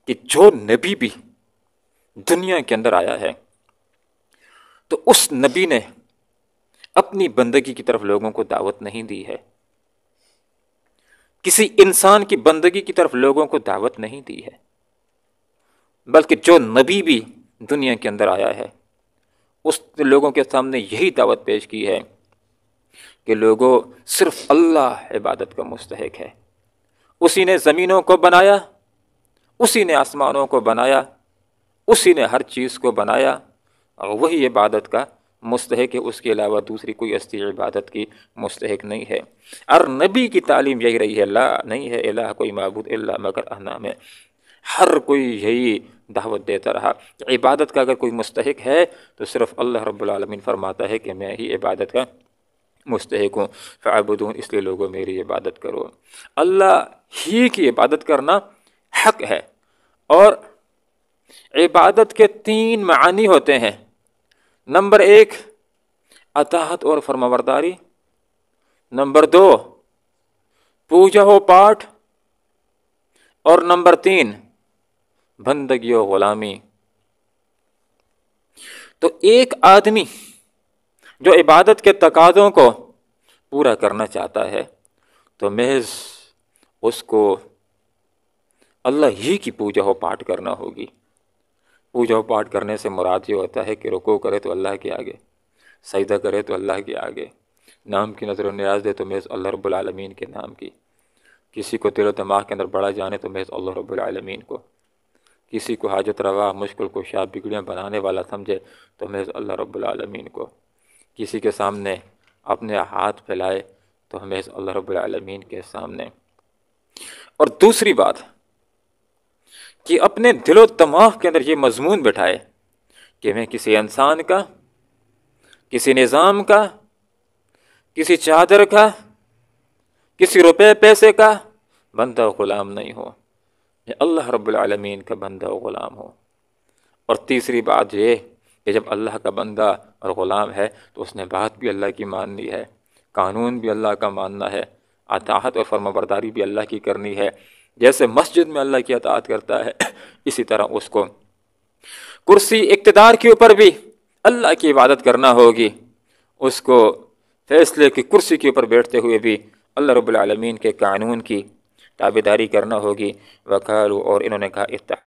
کہ جو نبی بھی دنیا کے اندر آیا ہے تو اس نبی نے اپنی بندگی کی طرف لوگوں کو دعوت نہیں دی ہے، کسی انسان کی بندگی کی طرف لوگوں کو دعوت نہیں دی ہے، بلکہ جو نبی بھی دنیا کے اندر آیا ہے اس نے لوگوں کے سامنے یہی دعوت پیش کی ہے کہ لوگوں صرف اللہ عبادت کا مستحق ہے، اسی نے زمینوں کو بنایا، اسی نے آسمانوں کو بنایا، اسی نے ہر چیز کو بنایا اور وہی عبادت کا مستحق ہے، اس کے علاوہ دوسری کوئی ہستی عبادت کی مستحق نہیں ہے۔ اور نبی کی تعلیم یہی رہی ہے، لا نہیں ہے الہ کوئی معبود الا مگر انا میں، ہر کوئی یہی دعوت دیتا رہا۔ عبادت کا اگر کوئی مستحق ہے تو صرف اللہ رب العالمین فرماتا ہے کہ میں ہی عبادت کا مستحق ہوں، فاعبدون، اس لیے لوگوں میری عبادت کرو۔ اللہ ہی کی عبادت کرنا حق ہے، اور عبادت کے 3 معانی ہوتے ہیں۔ نمبر 1 اطاعت اور فرمانبرداری، نمبر 2 پوجا و پاٹ، اور نمبر 3 بندگی و غلامی۔ تو ایک آدمی جو عبادت کے تقاضوں کو پورا کرنا چاہتا ہے تو محض اس کو اللہ ہی کی پوجا و پاٹ کرنا ہوگی۔ پوجا و پاٹ کرنے سے مراد یہ ہوتا ہے کہ رکوع کرے تو اللہ کے آگے، سجدہ کرے تو اللہ کے آگے، نام کی نظر و نیاز دے تو محض اللہ رب العالمین کے نام کی، کسی کو دل و دماغ کے اندر بڑا جانے تو محض اللہ رب العالمین کو، کسی کو حاجت روا مشکل کشا بگڑیاں بنانے والا سمجھے تو محض اللہ رب العالمین کو، کسی کے سامنے اپنے ہاتھ پھیلائے تو محض اللہ رب العالمین کے سامنے۔ اور دوسری بات کہ اپنے دل و دماغ کے اندر یہ مضمون بٹھائے کہ میں کسی انسان کا، کسی نظام کا، کسی چادر کا، کسی روپے پیسے کا بندہ و غلام نہیں ہو، میں اللہ رب العالمین کا بندہ و غلام ہوں۔ اور تیسری بات یہ کہ جب اللہ کا بندہ اور غلام ہے تو اس نے بات بھی اللہ کی ماننی ہے، قانون بھی اللہ کا ماننا ہے، اطاعت اور فرمانبرداری بھی اللہ کی کرنی ہے۔ جیسے مسجد میں اللہ کی اطاعت کرتا ہے اسی طرح اس کو کرسی اقتدار کے اوپر بھی اللہ کی عبادت کرنا ہوگی، اس کو فیصلے کی کرسی کے اوپر بیٹھتے ہوئے بھی اللہ رب العالمین کے قانون کی تابعداری کرنا ہوگی۔ وقالوا، اور انہوں نے کہا